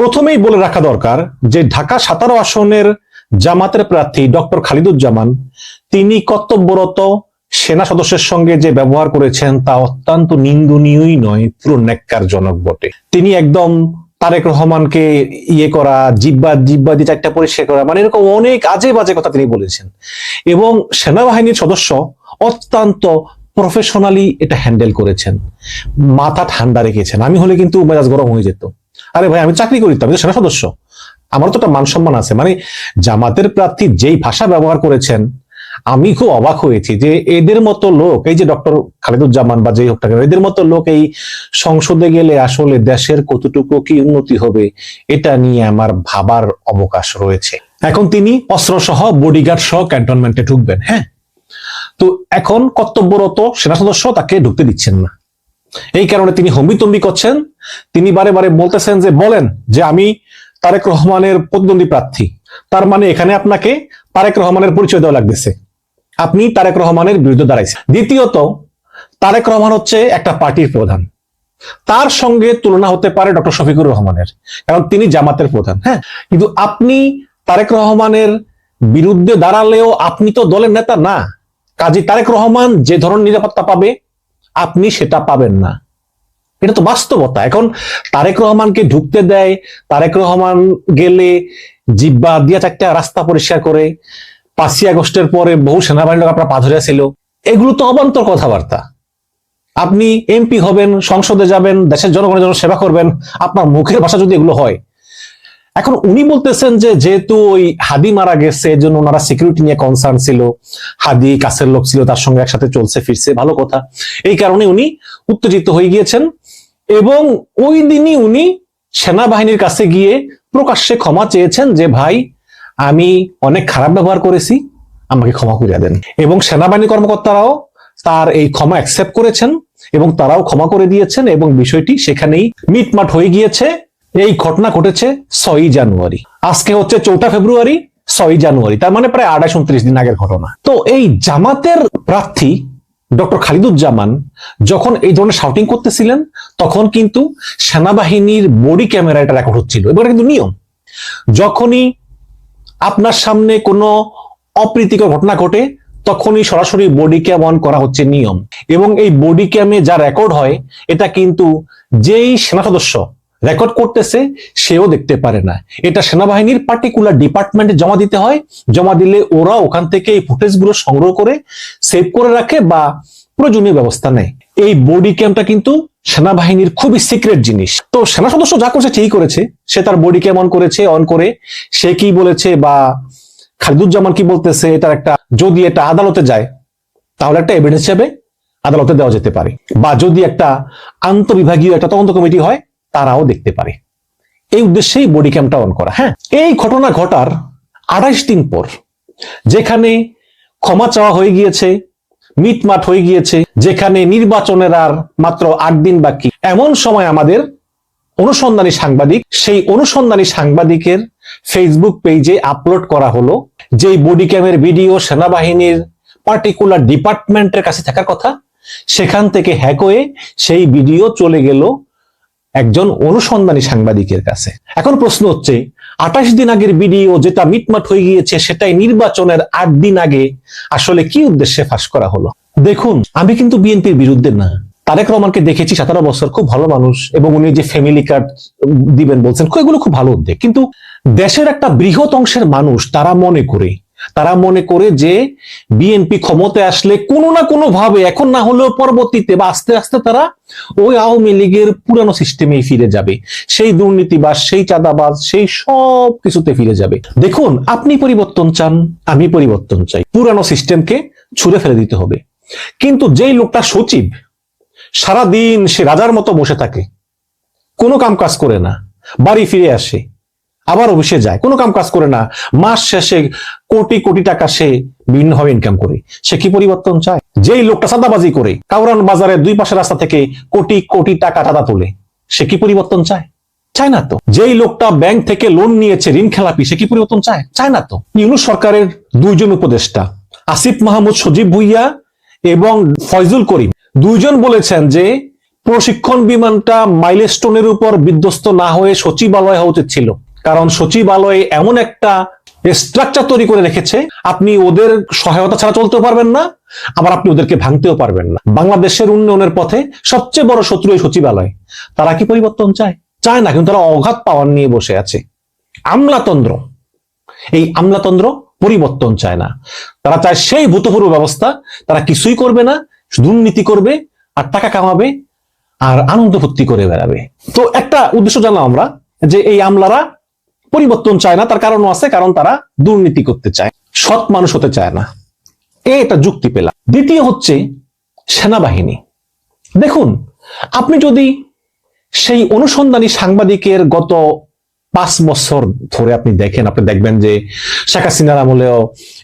প্রথমেই বলে রাখা দরকার যে ঢাকা 17 আসনের জামাতের প্রার্থী ডক্টর খালিদুজ্জামান তিনি কর্তব্যরত সেনা সদস্যের সঙ্গে যে ব্যবহার করেছেন তা অত্যন্ত নিন্দনীয়ই নয়, পুরো ন্যাক্কারজনক বটে। তিনি একদম তারেক রহমানকে করা, জিব্বা দিয়ে চারটা পরিষ্কার করা, মানে এরকম অনেক আজে বাজে কথা তিনি বলেছেন এবং সেনাবাহিনীর সদস্য অত্যন্ত প্রফেশনালি এটা হ্যান্ডেল করেছেন, মাথা ঠান্ডা রেখেছেন। আমি হলে কিন্তু মেজাজ গরম হয়ে যেত। আরে ভাই, আমি চাকরি করি তো, আমি তো সেনা সদস্য, আমারও তো একটা মান সম্মান আছে। মানে জামাতের প্রার্থী যেই ভাষা ব্যবহার করেছেন, আমি খুব অবাক হয়েছি যে এদের মতো লোক, এই যে ডক্টর খালিদুজ্জামান বা যেই হোক না কেন, এদের মতো লোক এই সংসদে গেলে আসলে দেশের কতটুকু কি উন্নতি হবে এটা নিয়ে আমার ভাবার অবকাশ রয়েছে। এখন তিনি অস্ত্র সহ, বডিগার্ড সহ ক্যান্টনমেন্টে ঢুকবেন। হ্যাঁ, তো এখন কর্তব্যরত সেনা সদস্য তাকে ঢুকতে দিচ্ছেন না, এই কারণে তিনি হম্বিতম্বি করছেন। তিনি বারে বারে বলতেছেন যে বলেন যে আমি তারেক রহমানের প্রতিদ্বন্দ্বী প্রার্থী। তার মানে এখানে আপনাকে তারেক রহমানের পরিচয় দেওয়া লাগতেছে, আপনি তারেক রহমানের বিরুদ্ধে দাঁড়াইছেন। দ্বিতীয়ত, তারেক রহমান হচ্ছে একটা পার্টির প্রধান, তার সঙ্গে তুলনা হতে পারে ডক্টর শফিকুর রহমানের, কারণ তিনি জামাতের প্রধান। হ্যাঁ, কিন্তু আপনি তারেক রহমানের বিরুদ্ধে দাঁড়ালেও আপনি তো দলের নেতা না, কাজী তারেক রহমান যে ধরনের নিরাপত্তা পাবে আপনি সেটা পাবেন না, এটা তো বাস্তবতা। এখন তারেক রহমানকে ঢুকতে দেয়, তারেক রহমান গেলে জিব্বা দিয়া চারটা রাস্তা পরিষ্কার করে, 5ই আগস্টের পরে বহু সেনাবাহিনীর লোক আপনার পা ধরেছিল, এগুলো তো অবান্তর কথাবার্তা। আপনি এমপি হবেন, সংসদে যাবেন, দেশের জনগণের জন্য সেবা করবেন, আপনার মুখের ভাষা যদি এগুলো হয়। এখন উনি বলতেছেন যে যেহেতু ওই হাদি মারা গেছে এজন্য ওনারা সিকিউরিটি নিয়ে কনসার্ন ছিল, হাদি কাছের লোক ছিল, তার সঙ্গে একসাথে চলছে ফিরছে, ভালো কথা, এই কারণে উনি উত্তেজিত হয়ে গিয়েছেন এবং ওই দিনই উনি সেনাবাহিনীর কাছে গিয়ে প্রকাশ্যে ক্ষমা চেয়েছেন যে ভাই আমি অনেক খারাপ ব্যবহার করেছি, আমাকে ক্ষমা করে দেন। এবং সেনাবাহিনী কর্মকর্তারাও তার এই ক্ষমা অ্যাকসেপ্ট করেছেন এবং তারাও ক্ষমা করে দিয়েছেন এবং বিষয়টি সেখানেই মিটমাট হয়ে গিয়েছে। এই ঘটনা ঘটেছে 6ই জানুয়ারি, আজকে হচ্ছে 4 ফেব্রুয়ারি, 6ই জানুয়ারি, তার মানে প্রায় 28-29 দিন আগের ঘটনা। তো এই জামাতের প্রার্থী ডক্টর খালিদুজ্জামান যখন এই ধরনের শাউটিং করতেছিলেন তখন কিন্তু সেনাবাহিনীর বডি ক্যামেরা এটা রেকর্ড হচ্ছিল এবং এটা কিন্তু নিয়ম। যখনই আপনার সামনে কোনো অপ্রীতিকর ঘটনা ঘটে তখনই সরাসরি বডি ক্যাম অন করা হচ্ছে নিয়ম, এবং এই বডি ক্যামে যা রেকর্ড হয় এটা কিন্তু যেই সেনা সদস্য রেকর্ড করতেছে সেও দেখতে পারে না, এটা সেনাবাহিনীর পার্টিকুলার ডিপার্টমেন্টে জমা দিতে হয়। জমা দিলে ওরা ওখান থেকে এই ফুটেজগুলো সংগ্রহ করে সেভ করে রাখে বা প্রয়োজনীয় ব্যবস্থা নেয়। এই বডি ক্যামটা কিন্তু সেনাবাহিনীর খুবই সিক্রেট জিনিস। তো সেনা সদস্য যা করছে ঠিকই করেছে, সে তার বডি ক্যাম অন করেছে, অন করে সে কি বলেছে বা খালিদুজ্জামান কি বলতেছে, এটার একটা যদি এটা আদালতে যায় তাহলে একটা এভিডেন্স হিসেবে আদালতে দেওয়া যেতে পারে, বা যদি একটা আন্তঃবিভাগীয় একটা তদন্ত কমিটি হয় তারাও দেখতে পারে। এই উদ্দেশ্যেই বডি ক্যামটা অন করা। হ্যাঁ, এই ঘটনা ঘটার 28 দিন পর, যেখানে ক্ষমা চাওয়া হয়ে গিয়েছে, মিটমাট হয়ে গিয়েছে, যেখানে নির্বাচনের আর মাত্র 8 দিন বাকি, এমন সময় আমাদের অনুসন্ধানী সাংবাদিক, সেই অনুসন্ধানী সাংবাদিকের ফেসবুক পেজে আপলোড করা হলো যে বডি ক্যামের ভিডিও সেনাবাহিনীর পার্টিকুলার ডিপার্টমেন্টের কাছে থাকার কথা, সেখান থেকে হ্যাক হয়ে সেই ভিডিও চলে গেল একজন অনুসন্ধানী সাংবাদিকের কাছে। এখন প্রশ্ন হচ্ছে 28 দিন আগের ভিডিও যেটা মিটমাট হয়ে গিয়েছে সেটাই নির্বাচনের 8 দিন আগে আসলে কি উদ্দেশ্যে ফাঁস করা হলো? দেখুন, আমি কিন্তু বিএনপির বিরুদ্ধে না, তারেক রহমানকে দেখেছি 17 বছর, খুব ভালো মানুষ, এবং উনি যে ফ্যামিলি কার্ড দিবেন বলছেন এগুলো খুব ভালো উদ্যোগ। কিন্তু দেশের একটা বৃহৎ অংশের মানুষ তারা মনে করে যে বিএনপি ক্ষমতায় আসলে কোনো না কোনো ভাবে, এখন না হলেও পরবর্তীতে বা আস্তে আস্তে তারা ওই আওয়ামী লীগের পুরানো সিস্টেমেই ফিরে যাবে, সেই দুর্নীতিবাজ, সেই চাঁদাবাজ, সেই সব কিছুতে ফিরে যাবে। দেখুন, আপনি পরিবর্তন চান, আমি পরিবর্তন চাই, পুরানো সিস্টেমকে ছুঁড়ে ফেলে দিতে হবে। কিন্তু যেই লোকটা সচিব, সারাদিন সে রাজার মতো বসে থাকে, কোনো কাম কাজ করে না, বাড়ি ফিরে আসে, আবার অফিসে যায়, কোনো কাম কাজ করে না, মাস শেষে কোটি কোটি টাকা সে বিভিন্নভাবে ইনকাম করে, সে কি পরিবর্তন চায়? যেই লোকটা চাঁদাবাজি করে কাউরান বাজারের 2 পাশের রাস্তা থেকে কোটি কোটি টাকা চাঁদা তোলে, সে কি পরিবর্তন চায়? চায় না তো। যেই লোকটা ব্যাংক থেকে লোন নিয়েছে, ঋণ খেলাপি, সে কি পরিবর্তন চায়? চায় না তো। ইউনূস সরকারের 2 জন উপদেষ্টা, আসিফ মাহমুদ, সজীব ভুইয়া এবং ফয়জুল করিম, 2 জন বলেছেন যে প্রশিক্ষণ বিমানটা মাইলস্টোনের উপর বিধ্বস্ত না হয়ে সচিবালয় হওয়া উচিত ছিল, কারণ সচিবালয়ে এমন একটা স্ট্রাকচার তৈরি করে রেখেছে, আপনি ওদের সহায়তা ছাড়া চলতেও পারবেন না, আবার আপনি ওদেরকে ভাঙতেও পারবেন না। বাংলাদেশের উন্নয়নের পথে সবচেয়ে বড় শত্রু এই সচিবালয়। তারা কি পরিবর্তন চায়? চায় না, কিন্তু তারা অগাধ পাওয়ার নিয়ে বসে আছে। আমলাতন্ত্র, এই আমলাতন্ত্র পরিবর্তন চায় না। তারা চায় সেই ভূতপূর্ব ব্যবস্থা। তারা কিছুই করবে না, দুর্নীতি করবে আর টাকা কামাবে আর আনন্দ ফুর্তি করে বেড়াবে। তো একটা উদ্দেশ্য জানলাম আমরা, যে এই আমলারা পরিবর্তন চায় না, তার কারণও আছে, কারণ তারা দুর্নীতি করতে চায়, সৎ মানুষ হতে চায় না। এটা যুক্তি পেলাম। দ্বিতীয় হচ্ছে সেনাবাহিনী। দেখুন, আপনি যদি সেই অনুসন্ধানী সাংবাদিকের গত 5 বছর ধরে আপনি দেখেন, আপনি দেখবেন যে শেখ হাসিনার আমলেও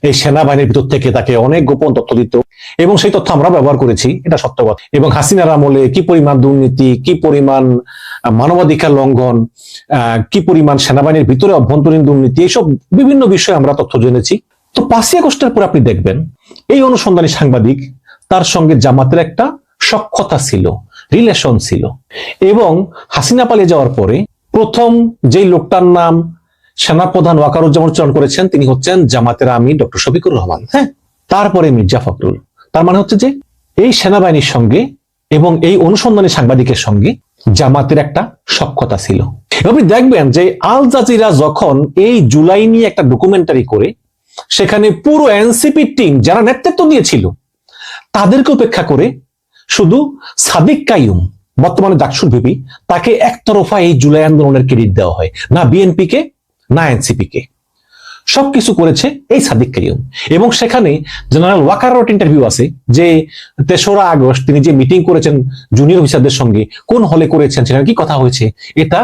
এই সেনাবাহিনীর ভিতর থেকে তাকে অনেক গোপন তথ্য দিত, এবং সেই তথ্য আমরা ব্যবহার করেছি, এটা সত্য কথা। এবং হাসিনার আমলে কি পরিমাণ দুর্নীতি, কি পরিমাণ মানবাধিকার লঙ্ঘন, কি পরিমাণ সেনাবাহিনীর ভিতরে অভ্যন্তরীণ দুর্নীতি, এইসব বিভিন্ন বিষয়ে আমরা তথ্য জেনেছি। তো 5ই আগস্টের পর আপনি দেখবেন এই অনুসন্ধানী সাংবাদিক, তার সঙ্গে জামাতের একটা সখ্যতা ছিল, রিলেশন ছিল। এবং হাসিনা পালিয়ে যাওয়ার পরে প্রথম যেই লোকটার নাম সেনাপ্রধান ওয়াকারুজ্জামান উচ্চারণ করেছেন, তিনি হচ্ছেন জামাতের আমির ডক্টর শফিকুর রহমান। হ্যাঁ, তারপরে মির্জা ফখরুল। তার মানে হচ্ছে যে এই সেনাবাহিনীর সঙ্গে এবং এই অনুসন্ধানী সাংবাদিকের সঙ্গে জামাতের একটা সখ্যতা ছিল। আপনি দেখবেন যে আল জাজিরা যখন এই জুলাই নিয়ে একটা ডকুমেন্টারি করে, সেখানে পুরো এনসিপি টিম যারা নেতৃত্ব দিয়েছিল তাদেরকে উপেক্ষা করে শুধু সাদিক কাইয়ুম, বর্তমানে ডাকসুর ভিপি, তাকে একতরফা এই জুলাই আন্দোলনের ক্রেডিট দেওয়া হয়, না বিএনপি কে না এনসিপি কে। সবকিছু করেছে এই সাদিক কাইয়ুম। এবং সেখানে জেনারেল ওয়াকারের ইন্টারভিউ আছে, যে 3রা আগস্ট তিনি যে মিটিং করেছেন জুনিয়র অফিসারদের সঙ্গে, কোন হলে করেছেন, সেখানে কি কথা হয়েছে, এটা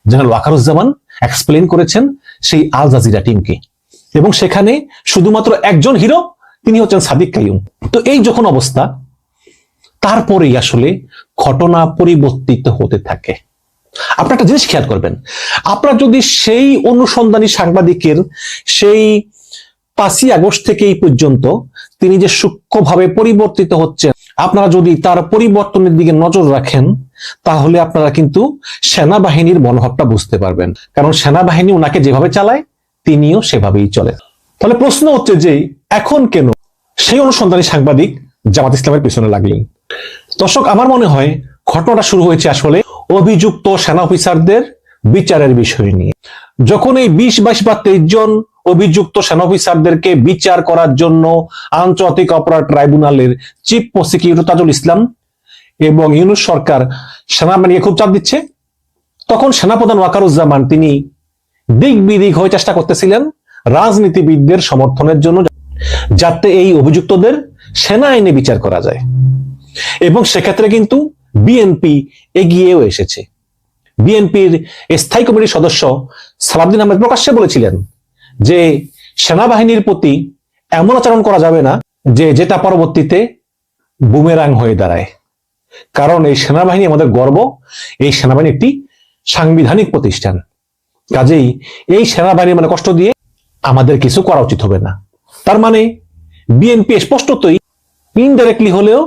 জেনারেল ওয়াকারুজ্জামান এক্সপ্লেন করেছেন সেই আল জাজিরা টিমকে। এবং সেখানে শুধুমাত্র একজন হিরো, তিনি হচ্ছেন সাদিক কাইয়ুম। তো এই যখন অবস্থা, তারপরেই আসলে ঘটনা পরিবর্তিত হতে থাকে। আপনার একটা জিনিস খেয়াল করবেন, আপনারা যদি সেই অনুসন্ধানী সাংবাদিকের সেই 5ই আগস্ট থেকে এই পর্যন্ত তিনি যে সূক্ষ্মভাবে পরিবর্তিত হচ্ছে, আপনারা যদি তার পরিবর্তনের দিকে নজর রাখেন, তাহলে আপনারা কিন্তু সেনাবাহিনীর মনোভাবটা বুঝতে পারবেন। কারণ সেনাবাহিনী ওনাকে যেভাবে চালায়, তিনিও সেভাবেই চলেন। তাহলে প্রশ্ন হচ্ছে যে এখন কেন সেই অনুসন্ধানী সাংবাদিক জামাত ইসলামের পিছনে লাগলেন? দর্শক, আমার মনে হয় ঘটনাটা শুরু হয়েছে আসলে অভিযুক্ত সেনা অফিসারদের বিচারের বিষয় নিয়ে। যখন এই 20, 22 বা 23 জন অভিযুক্ত সেনা অফিসারদেরকে বিচার করার জন্য আন্তর্জাতিক অপরাধ ট্রাইব্যুনালের চিফ প্রসিকিউটর তাজুল ইসলাম এবং ইউনূস সরকার সেনাবাহিনীকে খুব চাপ দিচ্ছে, তখন সেনাপ্রধান ওয়াকারুজ্জামান তিনি দিক বিদিক হয়ে চেষ্টা করতেছিলেন রাজনীতিবিদদের সমর্থনের জন্য, যাতে এই অভিযুক্তদের সেনা আইনে বিচার করা যায়। এবং সেক্ষেত্রে কিন্তু বিএনপি এগিয়েও এসেছে। বিএনপির স্থায়ী কমিটির সদস্য সালাউদ্দিন আহমেদ প্রকাশ্যে বলেছিলেন যে সেনাবাহিনীর প্রতি এমন আচরণ করা যাবে না যেটা পরবর্তীতে বুমেরাং হয়ে দাঁড়ায়। কারণ এই সেনাবাহিনী আমাদের গর্ব, এই সেনাবাহিনী একটি সাংবিধানিক প্রতিষ্ঠান, কাজেই এই সেনাবাহিনীর মানে কষ্ট দিয়ে আমাদের কিছু করা উচিত হবে না। তার মানে বিএনপি স্পষ্টতই ইনডাইরেক্টলি হলেও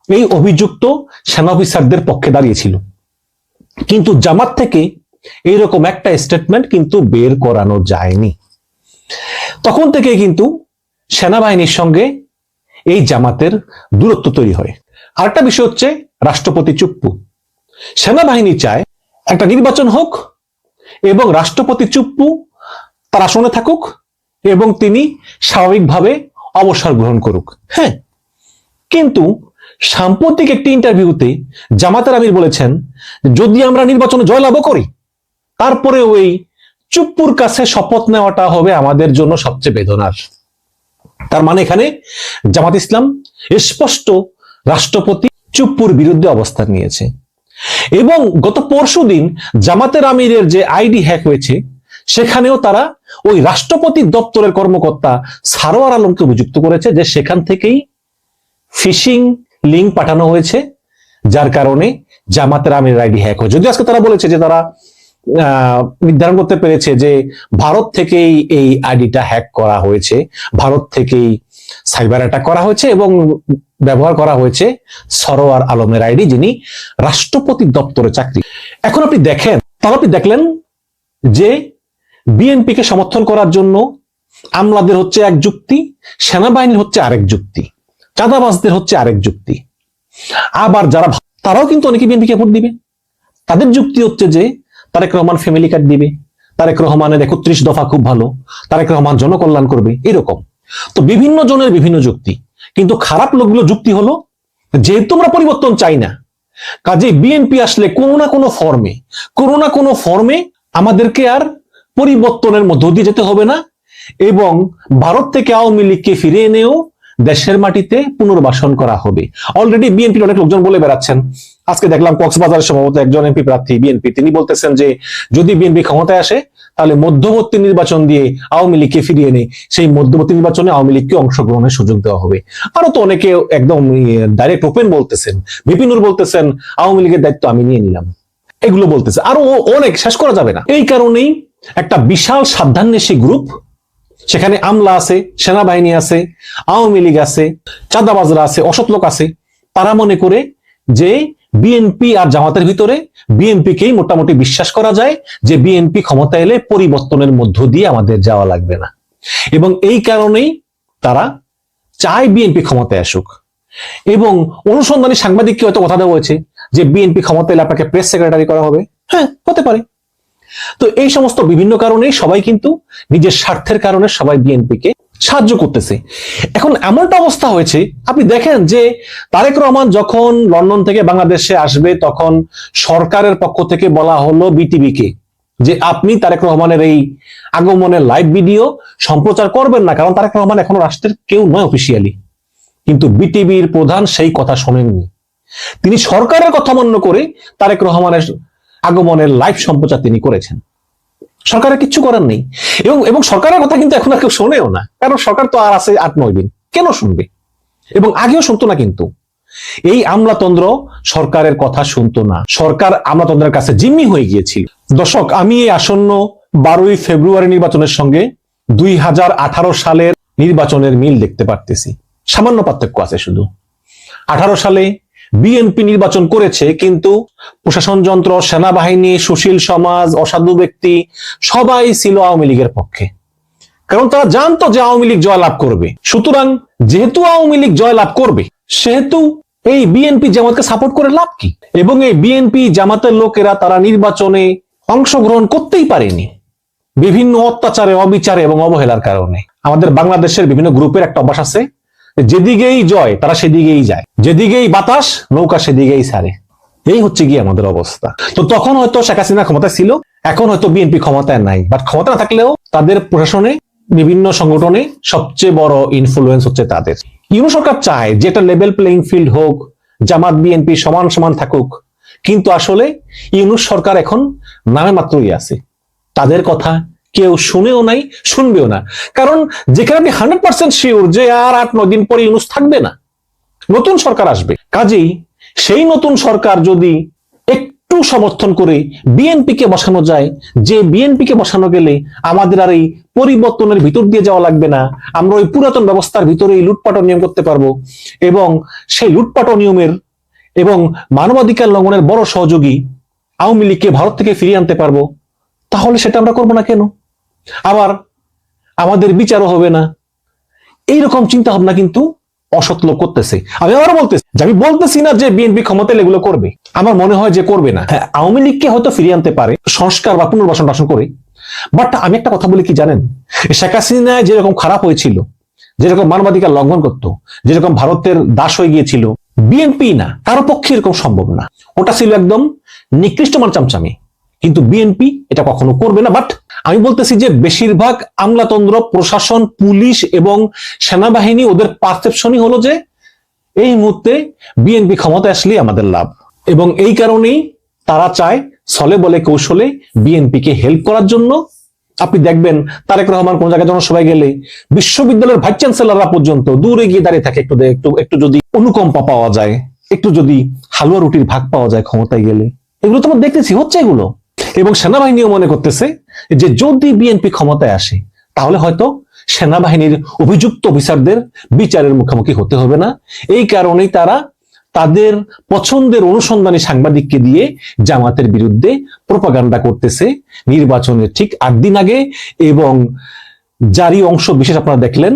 এই অভিযুক্ত সেনা অফিসারদের পক্ষে দাঁড়িয়েছিল। কিন্তু জামাত থেকে এইরকম একটা স্টেটমেন্ট কিন্তু বের করানো যায়নি। তখন থেকে কিন্তু সেনাবাহিনীর সঙ্গে এই জামাতের দূরত্ব তৈরি হয়। আরেকটা বিষয় হচ্ছে রাষ্ট্রপতি চুপ্পু। সেনাবাহিনী চায় একটা নির্বাচন হোক এবং রাষ্ট্রপতি চুপ্পু তার আসনে থাকুক এবং তিনি স্বাভাবিকভাবে অবসর গ্রহণ করুক। হ্যাঁ, কিন্তু সাম্প্রতিক একটি ইন্টারভিউতে জামাতের আমির বলেছেন, যদি আমরা নির্বাচনে জয়লাভ করি, তারপরে ওই চুপ্পুর কাছে শপথ নেওয়াটা হবে আমাদের জন্য সবচেয়ে বেদনার। তার মানে এখানে জামাত ইসলাম স্পষ্ট রাষ্ট্রপতি চুপ্পুর বিরুদ্ধে অবস্থান নিয়েছে। এবং গত পরশুদিন জামাতের আমিরের যে আইডি হ্যাক হয়েছে, সেখানেও তারা ওই রাষ্ট্রপতি দপ্তরের কর্মকর্তা সারোয়ার আলমকে অভিযুক্ত করেছে যে সেখান থেকেই ফিশিং লিঙ্ক পাঠানো হয়েছে, যার কারণে জামাতের আমিরের আইডি হ্যাক হয়েছে। যদিও আজকে তারা বলেছে যে তারা নির্ধারণ করতে পেরেছে যে ভারত থেকেই এই আইডিটা হ্যাক করা হয়েছে, ভারত থেকেই সাইবার অ্যাটাক করা হয়েছে এবং ব্যবহার করা হয়েছে সরোয়ার আলমের আইডি, যিনি রাষ্ট্রপতি দপ্তরে চাকরি। এখন আপনি দেখেন, তাহলে আপনি দেখলেন যে বিএনপিকে সমর্থন করার জন্য আমলাদের হচ্ছে এক যুক্তি, সেনাবাহিনীর হচ্ছে আরেক যুক্তি, চাঁদাবাজদের হচ্ছে আরেক যুক্তি। আবার যারা তারাও কিন্তু অনেকে বিএনপিকে ভোট দিবে। তাদের যুক্তি হচ্ছে যে তারেক রহমান ফ্যামিলি কার্ড দিবে, তারেক রহমানের 31 দফা খুব ভালো, তারেক রহমান জনকল্যাণ করবে, এরকম। তো বিভিন্ন জনের বিভিন্ন যুক্তি, কিন্তু খারাপ লোকগুলো যুক্তি হলো যেহেতু আমরা পরিবর্তন চাই না, কাজে বিএনপি আসলে কোনো না কোনো ফর্মে আমাদেরকে আর পরিবর্তনের মধ্য দিয়ে যেতে হবে না, এবং ভারত থেকে আওয়ামী লীগকে ফিরে এনেও দেশের মাটিতে পুনর্বাসন করা হবে। অলরেডি বিএনপির অনেক লোকজন বলে বেড়াচ্ছেন। আজকে দেখলাম কক্সবাজারের সম্ভবত একজন এমপি প্রার্থী বিএনপি, তিনি বলতেছেন যে যদি বিএনপি ক্ষমতায় আসে তাহলে মধ্যবর্তী নির্বাচন দিয়ে আওয়ামী লীগকে ফিরিয়ে এনে সেই মধ্যবর্তী নির্বাচনে আওয়ামী লীগকে অংশগ্রহণের সুযোগ দেওয়া হবে। আরো তো অনেকে একদম ডাইরেক্ট ওপেন বলতেছেন, বিপিনুর বলতেছেন আওয়ামী লীগের দায়িত্ব আমি নিয়ে নিলাম, এগুলো বলতেছে। আরো অনেক, শেষ করা যাবে না। এই কারণেই একটা বিশাল সাবধাননেশী গ্রুপ, সেখানে আমলা আছে, সেনাবাহিনী আছে, আওয়ামী লীগ আছে, চাঁদাবাজরা আছে, অসৎ লোক আছে, তারা মনে করে যে বিএনপি আর জামাতের ভিতরে বিএনপিকেই মোটামুটি বিশ্বাস করা যায় যে বিএনপি ক্ষমতা এলে পরিবর্তনের মধ্য দিয়ে আমাদের যাওয়া লাগবে না, এবং এই কারণেই তারা চায় বিএনপি ক্ষমতায় আসুক। এবং অনুসন্ধানী সাংবাদিককে হয়তো কথা দেওয়া হয়েছে যে বিএনপি ক্ষমতা এলে আপনাকে প্রেস সেক্রেটারি করা হবে। হ্যাঁ, হতে পারে। তো এই সমস্ত বিভিন্ন কারণে সবাই কিন্তু নিজের স্বার্থের কারণে সবাই বিএনপিকে সাহায্য করতেছে। এখন এমনটা অবস্থা হয়েছে, আপনি দেখেন যে তারেক রহমান যখন লন্ডন থেকে বাংলাদেশে আসবে তখন সরকারের পক্ষ থেকে বলা হলো বিটিভিকে যে আপনি তারেক রহমানের এই আগমনের লাইভ ভিডিও সম্প্রচার করবেন না, কারণ তারেক রহমান এখনো রাষ্ট্রের কেউ নয় অফিসিয়ালি। কিন্তু বিটিভির প্রধান সেই কথা শোনেননি, তিনি সরকারের কথা মান্য করে তারেক রহমানের আগমনের লাইভ সম্প্রচার তিনি করেছেন। সরকারের কিচ্ছু করার নেই, এবং সরকারের কথা কিন্তু এখন আর কেউ শোনেও না, কারণ সরকার তো আর আছে 8-9 দিন, কেন শুনবে? এবং আগেও শুনতো না। কিন্তু এই আমলাতন্ত্র সরকারের কথা শুনতো না, সরকার আমলাতন্ত্রের কাছে জিম্মি হয়ে গিয়েছিল। দর্শক, আমি এই আসন্ন 12ই ফেব্রুয়ারি নির্বাচনের সঙ্গে 2018 সালের নির্বাচনের মিল দেখতে পারতেছি। সামান্য পার্থক্য আছে শুধু। 18 সালে বিএনপি নির্বাচন করেছে, কিন্তু প্রশাসন যন্ত্র, সেনাবাহিনী, সুশীল সমাজ, অসাধু ব্যক্তি সবাই ছিল আওয়ামী লীগের পক্ষে, কারণ তারা জানতো যে আওয়ামী লীগ জয়লাভ করবে। সুতরাং যেহেতু আওয়ামী লীগ জয়লাভ করবে, সেহেতু এই বিএনপি জামাতকে সাপোর্ট করে লাভ কি? এবং এই বিএনপি জামাতের লোকেরা তারা নির্বাচনে অংশগ্রহণ করতেই পারেনি বিভিন্ন অত্যাচারে, অবিচারে এবং অবহেলার কারণে। আমাদের বাংলাদেশের বিভিন্ন গ্রুপের একটা অভ্যাস আছে, যেদিকেই জয় তারা সেদিকেই যায়, যেদিকেই বাতাস নৌকা সেদিকেই ছাড়ে। এই হচ্ছে গিয়ে আমাদের অবস্থা। তো তখন হয়তো শেখ হাসিনা ক্ষমতায় ছিল, এখন হয়তো বিএনপি ক্ষমতায় নাই, বাট ক্ষমতা না থাকলেও তাদের প্রশাসনে, বিভিন্ন সংগঠনে সবচেয়ে বড় ইনফ্লুয়েন্স হচ্ছে তাদের। ইউনূস সরকার চায় যে এটা লেভেল প্লেইং ফিল্ড হোক, জামাত বিএনপি সমান সমান থাকুক, কিন্তু আসলে ইউনূস সরকার এখন নামে মাত্রই আছে, তাদের কথা কেউ শুনেও নাই, শুনবেও না। কারণ যেখানে আপনি 100% শিওর যে আর 8-9 দিন পরে ইউনূস থাকবে না, নতুন সরকার আসবে, কাজেই সেই নতুন সরকার যদি একটু সমর্থন করে বিএনপিকে বসানো যায়, যে বিএনপিকে বসানো গেলে আমাদের আর এই পরিবর্তনের ভিতর দিয়ে যাওয়া লাগবে না, আমরা ওই পুরাতন ব্যবস্থার ভিতরেই লুটপাট নিয়ম করতে পারবো, এবং সেই লুটপাট নিয়মের এবং মানবাধিকার লঙ্ঘনের বড় সহযোগী আওয়ামী লীগকে ভারত থেকে ফিরিয়ে আনতে পারবো, তাহলে সেটা আমরা করবো না কেন? আবার আমাদের বিচারও হবে না। এইরকম চিন্তা ভাবনা কিন্তু অসৎ লোক করতেছে। আমি আবারও বলতেছি যে, আমি বলতেছি না যে বিএনপি ক্ষমতায় এগুলো করবে, আমার মনে হয় যে করবে না। হ্যাঁ, আওয়ামী লীগকে হয়তো ফিরিয়ে আনতে পারে সংস্কার বা পুনর্বাসন টাসন করে, বাট আমি একটা কথা বলি কি জানেন, শেখ হাসিনা যেরকম খারাপ হয়েছিল, যেরকম মানবাধিকার লঙ্ঘন করতো, যেরকম ভারতের দাস হয়ে গিয়েছিল, বিএনপি না কারো পক্ষে এরকম সম্ভব না। ওটা ছিল একদম নিকৃষ্ট মান চামচামি, কিন্তু বিএনপি এটা কখনো করবে না। বাট আমি বলতেছি যে বেশিরভাগ আমলাতন্ত্র, প্রশাসন, পুলিশ এবং সেনাবাহিনী, ওদের পারসেপশনই হলো যে এই মুহূর্তে বিএনপি ক্ষমতায় আসলে আমাদের লাভ, এবং এই কারণেই তারা চায় ছলে বলে কৌশলে বিএনপিকে হেল্প করার জন্য। আপনি দেখবেন তারেক রহমান কোন জায়গায় জনসভায় গেলে বিশ্ববিদ্যালয়ের ভাইস চ্যান্সেলররা পর্যন্ত দূরে গিয়ে দাঁড়িয়ে থাকে, একটু যদি অনুকম্পা পাওয়া যায়, একটু যদি হালুয়া রুটির ভাগ পাওয়া যায় ক্ষমতায় গেলে। এগুলো তো আমরা দেখতেছি হচ্ছে এগুলো। এবং সেনাবাহিনীও মনে করতেছে যে যদি বিএনপি ক্ষমতায় আসে তাহলে হয়তো সেনাবাহিনীর অভিযুক্ত অফিসারদের বিচারের মুখোমুখি হতে হবে না। এই কারণেই তারা তাদের পছন্দের অনুসন্ধানী সাংবাদিককে দিয়ে জামাতের বিরুদ্ধে প্রোপাগান্ডা করতেছে নির্বাচনের ঠিক 8 দিন আগে। এবং জারি অংশ বিশেষ আপনারা দেখলেন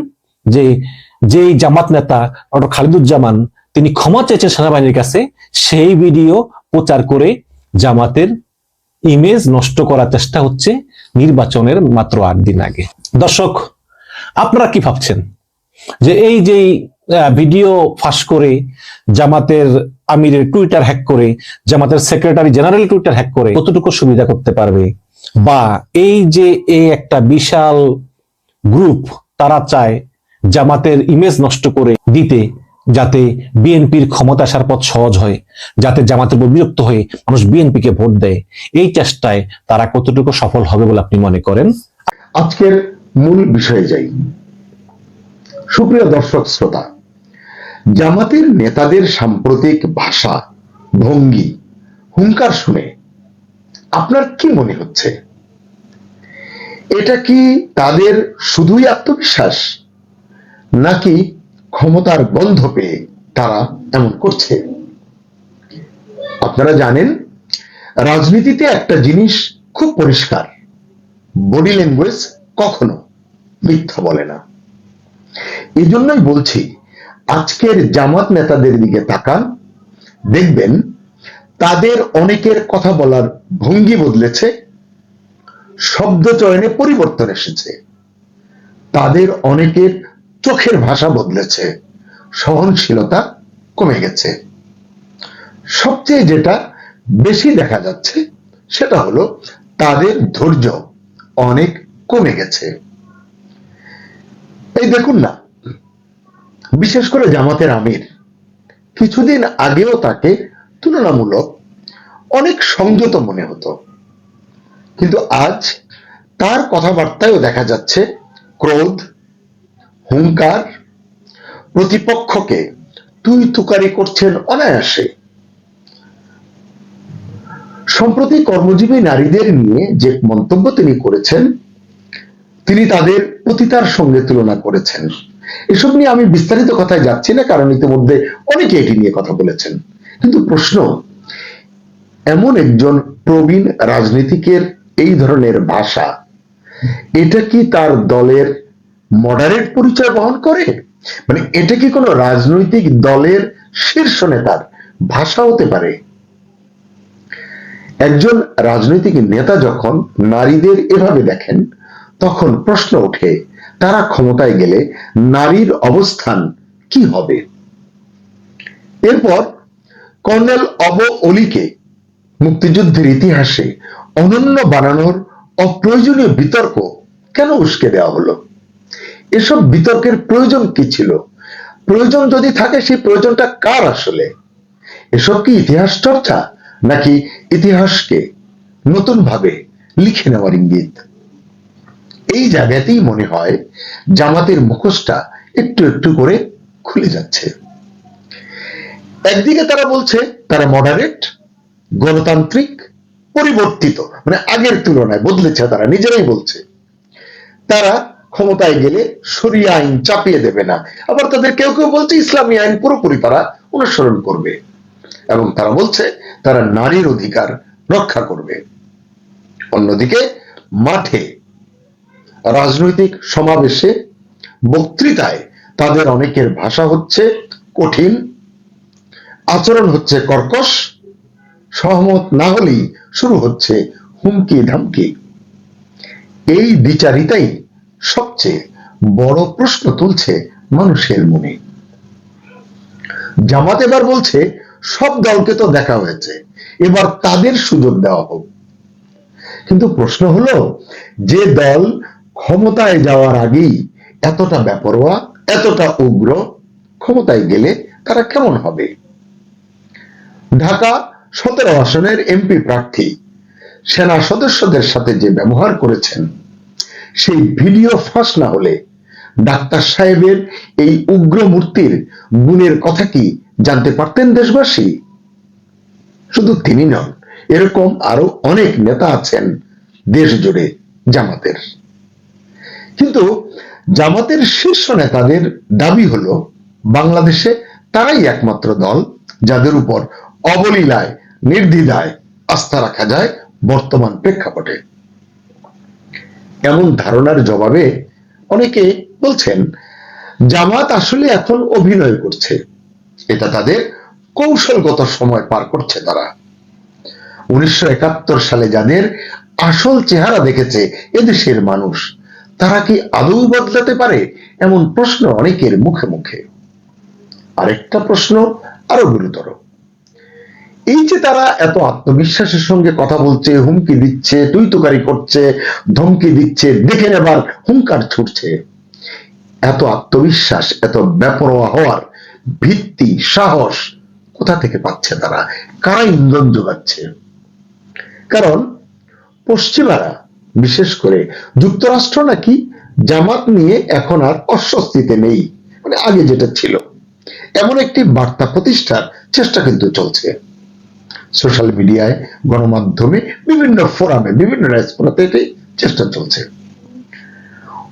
যে যেই জামাত নেতা ডক্টর খালিদুজ্জামান তিনি ক্ষমা চেয়েছেন সেনাবাহিনীর কাছে, সেই ভিডিও প্রচার করে জামাতের ইমেজ নষ্ট করার চেষ্টা হচ্ছে নির্বাচনের মাত্র 8 দিন আগে। দর্শক, আপনারা কি ভাবছেন যে এই যে ভিডিও ফাঁস করে জামাতের আমিরের টুইটার হ্যাক করে, জামাতের সেক্রেটারি জেনারেল টুইটার হ্যাক করে কতটুকু সুবিধা করতে পারবে, বা এই যে এই একটা বিশাল গ্রুপ তারা চায় জামাতের ইমেজ নষ্ট করে দিতে, যাতে বিএনপির ক্ষমতা আসার পথ সহজ হয়, যাতে জামাতের উপর বিরক্ত হয়ে মানুষ বিএনপিকে ভোট দেয়, এই চেষ্টায় তারা কতটুকু সফল হবে বলে আপনি মনে করেন? আজকের মূল বিষয়ে যাই। সুপ্রিয় দর্শক শ্রোতা, জামাতের নেতাদের সাম্প্রতিক ভাষা, ভঙ্গি, হুঙ্কার শুনে আপনার কি মনে হচ্ছে? এটা কি তাদের শুধুই আত্মবিশ্বাস, নাকি ক্ষমতার গন্ধ পেয়ে তারা এমন করছে? আপনারা জানেন, রাজনীতিতে একটা জিনিস খুব পরিষ্কার, বডি ল্যাঙ্গুয়েজ কখনো মিথ্যা বলে না। এই জন্যই বলছি, আজকের জামাত নেতাদের দিকে তাকান, দেখবেন তাদের অনেকের কথা বলার ভঙ্গি বদলেছে, শব্দ চয়নে পরিবর্তন এসেছে, তাদের অনেকের চোখের ভাষা বদলেছে, সহনশীলতা কমে গেছে। সবচেয়ে যেটা বেশি দেখা যাচ্ছে সেটা হলো তাদের ধৈর্য অনেক কমে গেছে। এই দেখুন না, বিশেষ করে জামাতের আমির, কিছুদিন আগেও তাকে তুলনামূলক অনেক সংযত মনে হতো, কিন্তু আজ তার কথাবার্তায়ও দেখা যাচ্ছে ক্রোধ, হুঙ্কার, প্রতিপক্ষকে তুই তুকারি করছেন অনায়াসে। সম্প্রতি কর্মজীবী নারীদের নিয়ে যে মন্তব্য তিনি করেছেন, তিনি তাদের পতিতার সঙ্গে তুলনা করেছেন। এসব নিয়ে আমি বিস্তারিত কথায় যাচ্ছি না, কারণ ইতিমধ্যে অনেকে এটি নিয়ে কথা বলেছেন। কিন্তু প্রশ্ন, এমন একজন প্রবীণ রাজনীতিকের এই ধরনের ভাষা, এটা কি তার দলের মডারেট পরিচয় বহন করে? মানে এটা কি কোনো রাজনৈতিক দলের শীর্ষ নেতার ভাষা হতে পারে? একজন রাজনৈতিক নেতা যখন নারীদের এভাবে দেখেন, তখন প্রশ্ন ওঠে, তারা ক্ষমতায় গেলে নারীর অবস্থান কি হবে? এরপর কর্নেল অব অলিকে মুক্তিযুদ্ধের ইতিহাসে অনন্য বানানোর অপ্রয়োজনীয় বিতর্ক কেন উস্কে দেওয়া হলো? এসব বিতর্কের প্রয়োজন কি ছিল? প্রয়োজন যদি থাকে, সেই প্রয়োজনটা কার আসলে? এসব কি ইতিহাস চর্চা, নাকি ইতিহাসকে নতুন ভাবে লিখে নেওয়ার ইঙ্গিত? এই জায়গাতেই মনে হয় জামাতের মুখোশটা একটু একটু করে খুলে যাচ্ছে। একদিকে তারা বলছে তারা মডারেট, গণতান্ত্রিক, পরিবর্তিত, মানে আগের তুলনায় বদলেছে, তারা নিজেরাই বলছে। তারা ক্ষমতায় গেলে শরিয়া আইন চাপিয়ে দেবে না। আবার তাদের কেউ কেউ বলছে ইসলামী আইন পুরোপুরি তারা অনুসরণ করবে, এবং তারা বলছে তারা নারীর অধিকার রক্ষা করবে। অন্যদিকে মাঠে, রাজনৈতিক সমাবেশে, বক্তৃতায় তাদের অনেকের ভাষা হচ্ছে কঠিন, আচরণ হচ্ছে কর্কশ, সহমত না হলেই শুরু হচ্ছে হুমকি ধামকি। এই বিচারিতাই সবচেয়ে বড় প্রশ্ন তুলছে মানুষের মনে। জামাত এবার বলছে সব দলকে তো দেখা হয়েছে, এবার তাদের সুযোগ দেওয়া হোক। কিন্তু প্রশ্ন হলো, যে দল ক্ষমতায় যাওয়ার আগেই এতটা বেপরোয়া, এতটা উগ্র, ক্ষমতায় গেলে তারা কেমন হবে? ঢাকা 17 আসনের এমপি প্রার্থী সেনা সদস্যদের সাথে যে ব্যবহার করেছেন, সেই ভিডিও ফাঁস না হলে ডাক্তার সাহেবের এই উগ্র মূর্তির গুণের কথা কি জানতে পারতেন দেশবাসী? শুধু তিনি নন, এরকম আরো অনেক নেতা আছেন দেশ জুড়ে জামাতের। কিন্তু জামাতের শীর্ষ নেতাদের দাবি হলো বাংলাদেশে তারাই একমাত্র দল যাদের উপর অবলীলায় নির্দ্বিধায় আস্থা রাখা যায় বর্তমান প্রেক্ষাপটে। এমন ধারণার জবাবে অনেকে বলছেন জামাত আসলে এখন অভিনয় করছে, এটা তাদের কৌশলগত সময় পার করছে। তারা 1971 সালে যাদের আসল চেহারা দেখেছে এদেশের মানুষ, তারা কি আদৌ বদলাতে পারে? এমন প্রশ্ন অনেকের মুখে মুখে। আরেকটা প্রশ্ন আরো গুরুতর, এই যে তারা এত আত্মবিশ্বাসের সঙ্গে কথা বলছে, হুমকি দিচ্ছে, তুইতুকারি করছে, ধমকি দিচ্ছে, দেখে নেবার হুঙ্কার ছুটছে, এত আত্মবিশ্বাস, এত বেপরোয়া হওয়ার ভিত্তি, সাহস কোথা থেকে পাচ্ছে তারা? কারা ইন্ধন যোগাচ্ছে? কারণ পশ্চিমারা, বিশেষ করে যুক্তরাষ্ট্র নাকি জামাত নিয়ে এখন আর অস্বস্তিতে নেই, মানে আগে যেটা ছিল, এমন একটি বার্তা প্রতিষ্ঠার চেষ্টা কিন্তু চলছে। সোশ্যাল মিডিয়ায়, গণমাধ্যমে, বিভিন্ন ফোরামে, বিভিন্ন রেসপন্সে এটাই চেষ্টা চলছে।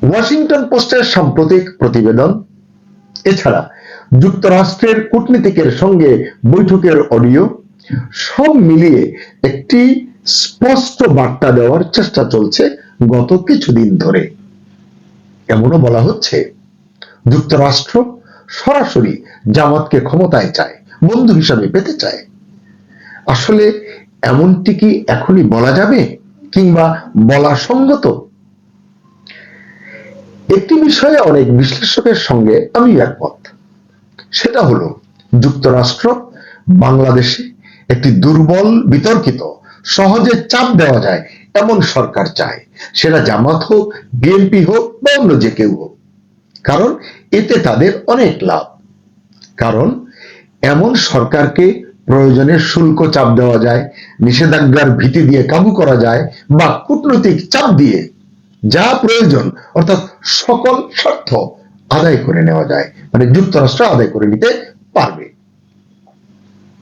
ওয়াশিংটন পোস্টের সাম্প্রতিক প্রতিবেদন, এছাড়া যুক্তরাষ্ট্রের কূটনীতিকের সঙ্গে বৈঠকের অডিও, সব মিলিয়ে একটি স্পষ্ট বার্তা দেওয়ার চেষ্টা চলছে গত কিছুদিন ধরে। এমনও বলা হচ্ছে যুক্তরাষ্ট্র সরাসরি জামাতকে ক্ষমতায় চায়, বন্ধু হিসাবে পেতে চায়। আসলে এমনটি কি এখনই বলা যাবে, কিংবা বলা সঙ্গত? একটি বিষয়ে অনেক বিশ্লেষকের সঙ্গে আমি একমত, সেটা হলো যুক্তরাষ্ট্র বাংলাদেশে একটি দুর্বল, বিতর্কিত, সহজে চাপ দেওয়া যায় এমন সরকার চায়, সেটা জামাত হোক, বিএনপি হোক বা অন্য যে কেউ হোক। কারণ এতে তাদের অনেক লাভ। কারণ এমন সরকারকে প্রয়োজনে শুল্ক চাপ দেওয়া যায়, নিষেধাজ্ঞার ভীতি দিয়ে কাবু করা যায়, বা কূটনৈতিক চাপ দিয়ে যা প্রয়োজন অর্থাৎ সকল স্বার্থ আদায় করে নেওয়া যায়, মানে যুক্তরাষ্ট্র আদায় করে নিতে পারবে।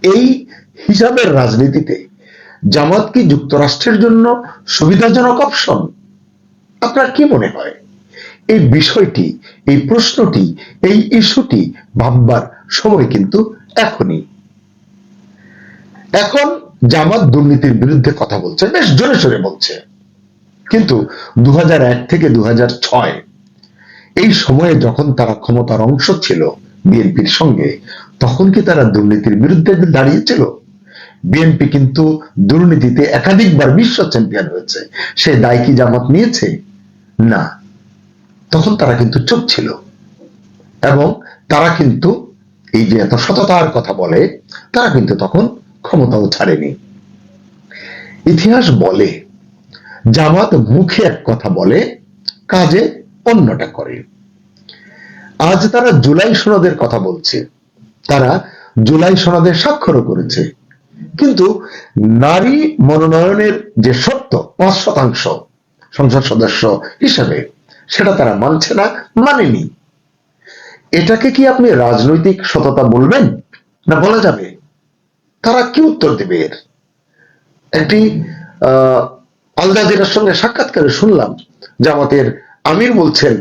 এই হিসাবের রাজনীতিতে জামাত কি যুক্তরাষ্ট্রের জন্য সুবিধাজনক অপশন? আপনার কি মনে হয়? এই বিষয়টি, এই প্রশ্নটি, এই ইস্যুটি ভাববার সময় কিন্তু এখনই। এখন জামাত দুর্নীতির বিরুদ্ধে কথা বলছে, বেশ জোরে সোরে বলছে, কিন্তু 2001 থেকে 2006 এই সময়ে যখন তারা ক্ষমতার অংশ ছিল বিএনপির সঙ্গে, তখন কি তারা দুর্নীতির বিরুদ্ধে দাঁড়িয়েছিল? বিএনপি কিন্তু দুর্নীতিতে একাধিকবার বিশ্ব চ্যাম্পিয়ন হয়েছে, সে দায় কি জামাত নিয়েছে? না, তখন তারা কিন্তু চুপ ছিল। এবং তারা কিন্তু এই যে এত সততার কথা বলে, তারা কিন্তু তখন ক্ষমতাও ছাড়েনি। ইতিহাস বলে জামাত মুখে এক কথা বলে, কাজে অন্যটা করে। আজ তারা জুলাই সনদের কথা বলছে, তারা জুলাই সনদে স্বাক্ষরও করেছে, কিন্তু নারী মনোনয়নের যে শর্ত 5% সংসদ সদস্য হিসেবে, সেটা তারা মানছে না, মানেনি। এটাকে কি আপনি রাজনৈতিক সততা বলবেন? না বলা যাবে? তারা কি উত্তর দেবে এর? একটি আল জাজিরার সঙ্গে সাক্ষাৎকারে শুনলাম জামাতের আমির বলছেন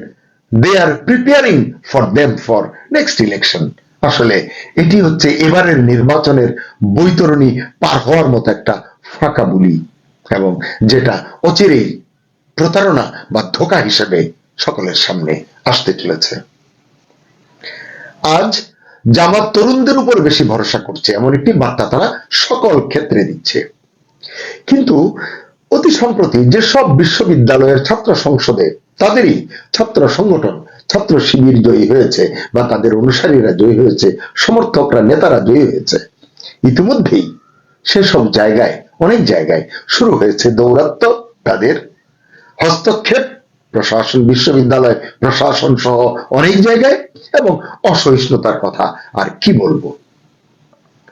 they are preparing for them for next election. আসলে এটি হচ্ছে এবারের নির্বাচনের বৈতরণী পার হওয়ার মতো একটা ফাঁকা বুলি, এবং যেটা অচিরেই প্রতারণা বা ধোঁকা হিসেবে সকলের সামনে আসতে চলেছে। আজ জামাত তরুণদের উপর বেশি ভরসা করছে, এমন একটি বার্তা তারা সকল ক্ষেত্রে দিচ্ছে। কিন্তু অতি সম্প্রতি যেসব বিশ্ববিদ্যালয়ের ছাত্র সংসদে তাদেরই ছাত্র সংগঠন, ছাত্র শিবির জয়ী হয়েছে, বা তাদের অনুসারীরা জয়ী হয়েছে, সমর্থকরা, নেতারা জয়ী হয়েছে, ইতিমধ্যেই সেসব জায়গায়, অনেক জায়গায় শুরু হয়েছে দৌরাত্ম্য, তাদের হস্তক্ষেপ, প্রশাসন, বিশ্ববিদ্যালয় প্রশাসন সহ অনেক জায়গায়, এবং অসহিষ্ণুতার কথা আর কি বলবো।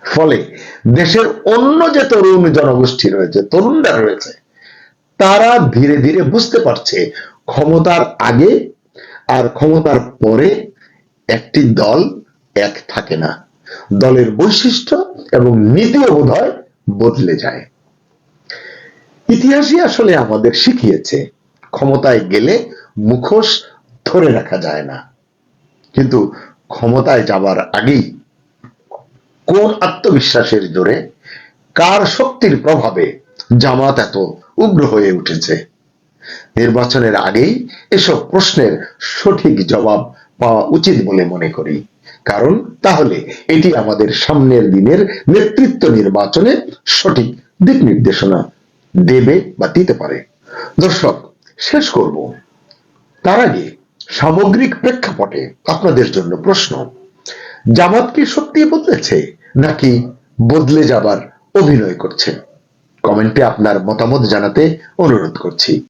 ফলে দেশের অন্য যে তরুণ জনগোষ্ঠী রয়েছে, তরুণরা রয়েছে, তারা ধীরে ধীরে বুঝতে পারছে ক্ষমতার আগে আর ক্ষমতার পরে একটি দল এক থাকে না, দলের বৈশিষ্ট্য এবং নীতিও বোধহয় বদলে যায়। ইতিহাসই আসলে আমাদের শিখিয়েছে ক্ষমতায় গেলে মুখোশ ধরে রাখা যায় না। কিন্তু ক্ষমতায় যাবার আগেই কোন আত্মবিশ্বাসের জোরে, কার শক্তির প্রভাবে জামাত এত উগ্র হয়ে উঠেছে? নির্বাচনের আগেই এসব প্রশ্নের সঠিক জবাব পাওয়া উচিত বলে মনে করি, কারণ তাহলে এটি আমাদের সামনের দিনের নেতৃত্ব নির্বাচনে সঠিক দিক নির্দেশনা দেবে বা দিতে পারে। দর্শক, শেষ করব তার আগে সামগ্রিক প্রেক্ষাপটে আপনাদের জন্য প্রশ্ন: জামাত কি সত্যি বদলেছে নাকি বদলে যাবার অভিনয় করছে? কমেন্টে আপনার মতামত জানাতে অনুরোধ করছি।